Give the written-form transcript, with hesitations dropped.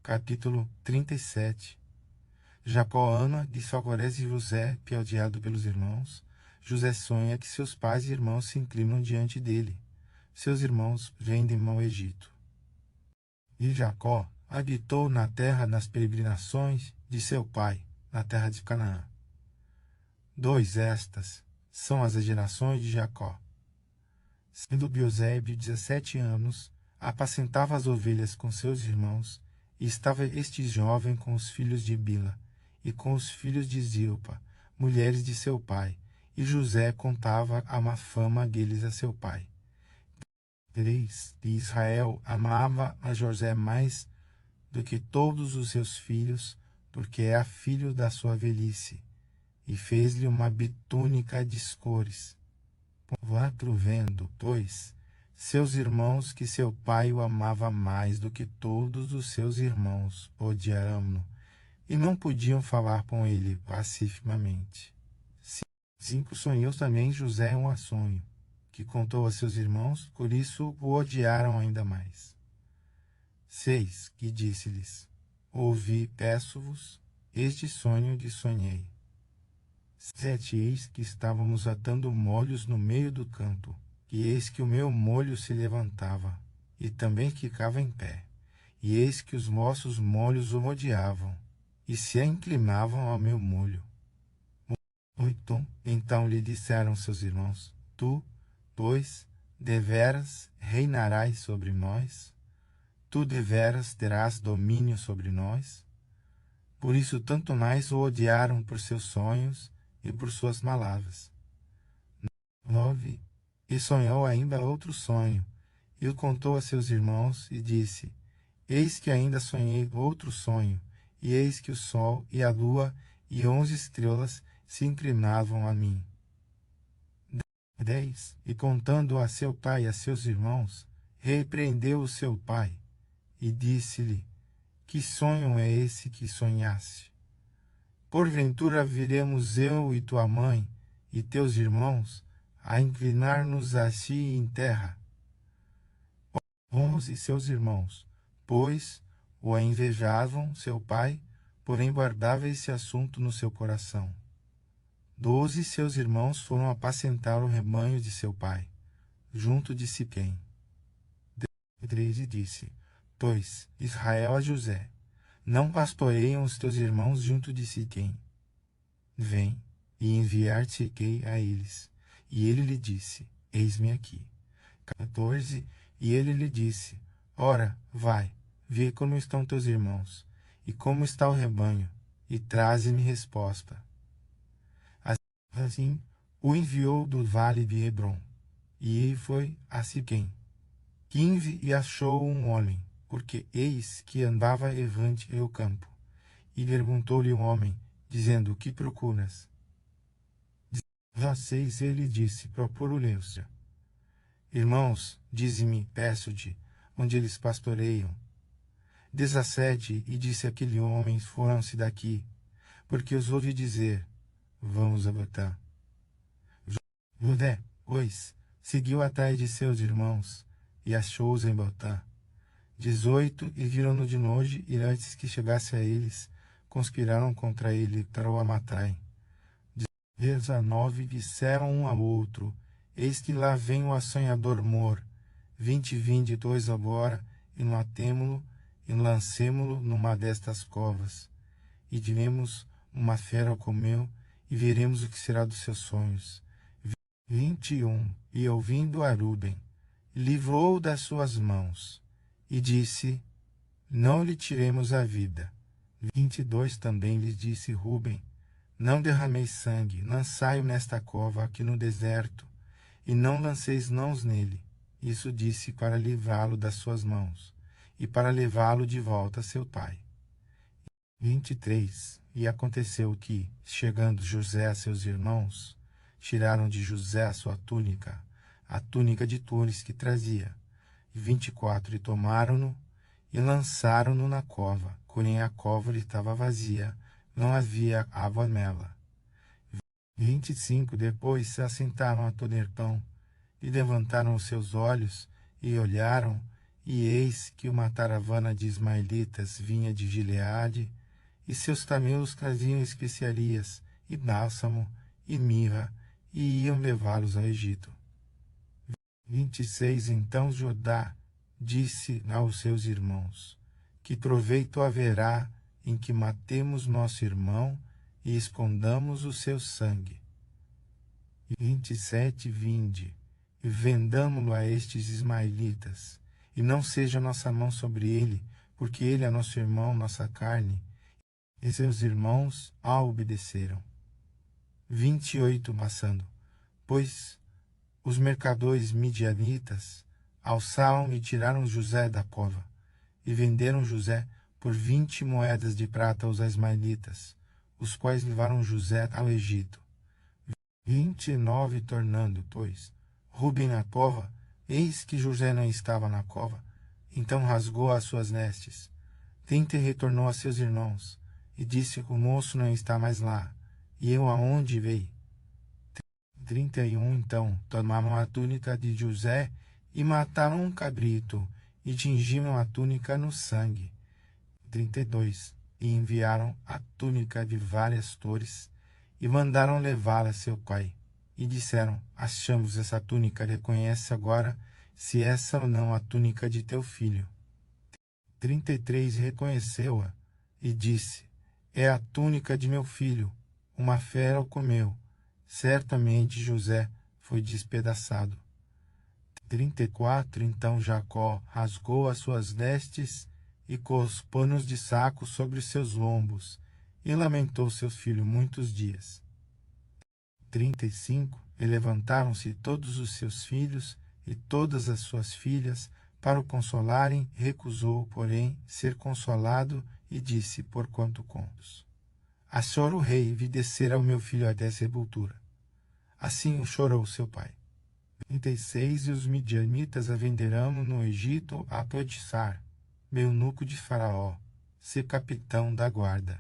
Capítulo 37. Jacó ama de socorrece José, que é odiado pelos irmãos. José sonha que seus pais e irmãos se inclinam diante dele. Seus irmãos vendem ao Egito. E Jacó habitou na terra nas peregrinações de seu pai, na terra de Canaã. Estas são as gerações de Jacó. Sendo Biosebe 17 anos, apacentava as ovelhas com seus irmãos, e estava este jovem com os filhos de Bila, e com os filhos de Zilpa, mulheres de seu pai, e José contava a má fama deles a seu pai. E Israel amava a José mais do que todos os seus filhos, porque era filho da sua velhice, e fez-lhe uma túnica de cores. Vendo, pois, seus irmãos que seu pai o amava mais do que todos os seus irmãos, odiaram-no, e não podiam falar com ele pacificamente. 5. Sonhou também José um sonho, que contou a seus irmãos, por isso o odiaram ainda mais. 6. Que disse-lhes: ouvi, peço-vos, este sonho que sonhei. 7. Eis que estávamos atando molhos no meio do campo, e eis que o meu molho se levantava, e também ficava em pé, e eis que os vossos molhos o odiavam, e se inclinavam ao meu molho. 8. Então lhe disseram seus irmãos: tu, pois, deveras reinarás sobre nós? Tu deveras terás domínio sobre nós? Por isso tanto mais o odiaram por seus sonhos e por suas palavras. 9. E sonhou ainda outro sonho, e o contou a seus irmãos, e disse: eis que ainda sonhei outro sonho, e eis que o sol e a lua e 11 estrelas se inclinavam a mim. 10. E contando a seu pai e a seus irmãos, repreendeu o seu pai, e disse-lhe: que sonho é esse que sonhaste? Porventura viremos eu e tua mãe e teus irmãos a inclinar-nos a ti em terra? 11. Seus irmãos, pois, o invejavam seu pai, porém guardava esse assunto no seu coração. 12. Seus irmãos foram apacentar o rebanho de seu pai, junto de Siquém. 13. Disse: pois Israel a José: não pastoreiam os teus irmãos junto de Siquém. Vem, e enviar-te-ei a eles. E ele lhe disse: eis-me aqui. 14. E ele lhe disse: ora, vai, vê como estão teus irmãos, e como está o rebanho, e traze-me resposta. Assim, o enviou do vale de Hebrom, e ele foi a Siquém. 15. E achou um homem, porque eis que andava errante no campo. E perguntou-lhe o homem, dizendo: o que procuras? 16. Ele disse: procuro Leusa. Irmãos, dize-me, peço-te, onde eles pastoreiam. 17. E disse aquele homem: foram-se daqui, porque os ouvi dizer: vamos a Betã. José, pois, seguiu atrás de seus irmãos, e achou-os em Betã. 18. E viram-no de longe, e antes que chegasse a eles, conspiraram contra ele para o matarem. 19. Disseram um ao outro: eis que lá vem o assanhador mor. 20. Vinde dois agora, e matemo-lo, e lancemo-lo numa destas covas. E diremos: uma fera comeu, e veremos o que será dos seus sonhos. 21. E ouvindo a Ruben, livrou das suas mãos, e disse: não lhe tiremos a vida. 22. Também lhe disse Ruben: não derrameis sangue, lançai-o nesta cova aqui no deserto, e não lanceis mãos nele. Isso disse para livrá-lo das suas mãos, e para levá-lo de volta a seu pai. 23. E aconteceu que, chegando José a seus irmãos, tiraram de José a sua túnica, a túnica de túnis que trazia. 24. E tomaram-no, e lançaram-no na cova, porém a cova lhe estava vazia, não havia água nela. 25. Depois se assentaram a comer pão, e levantaram os seus olhos, e olharam, E eis que uma caravana de ismaelitas vinha de Gileade, e seus camelos traziam especiarias, e bálsamo, e mirra, e iam levá-los ao Egito. 26 Então Judá disse aos seus irmãos: Que proveito haverá em que matemos nosso irmão e escondamos o seu sangue? 27 Vinde, e vendamo-lo a estes ismaelitas, e não seja nossa mão sobre ele, porque ele é nosso irmão, nossa carne. E seus irmãos a obedeceram. 28 Passando, pois os mercadores midianitas alçaram e tiraram José da cova, e venderam José por 20 moedas de prata aos ismaelitas, os quais levaram José ao Egito. 29 Tornando, pois, Rubem na cova, eis que José não estava na cova, então rasgou as suas vestes. 30 retornou a seus irmãos, e disse que o moço não está mais lá, e eu aonde veio? 31 Então tomaram a túnica de José, e mataram um cabrito, e tingiram a túnica no sangue. 32 E enviaram a túnica de várias cores, e mandaram levá-la a seu pai. E disseram: Achamos essa túnica, reconhece agora se essa ou não a túnica de teu filho. 33 Reconheceu-a, e disse: É a túnica de meu filho, uma fera o comeu. Certamente José foi despedaçado. 34 Então Jacó rasgou as suas vestes e pôs panos de saco sobre os seus lombos, e lamentou seu filho muitos dias. 35 E levantaram-se todos os seus filhos e todas as suas filhas para o consolarem. Recusou, porém, ser consolado, e disse: Porquanto contos. A chora o rei, vi descer ao meu filho até a sepultura. Assim o chorou seu pai. 36 E os midianitas a venderão no Egito a Potissar, eunuco de Faraó, ser capitão da guarda.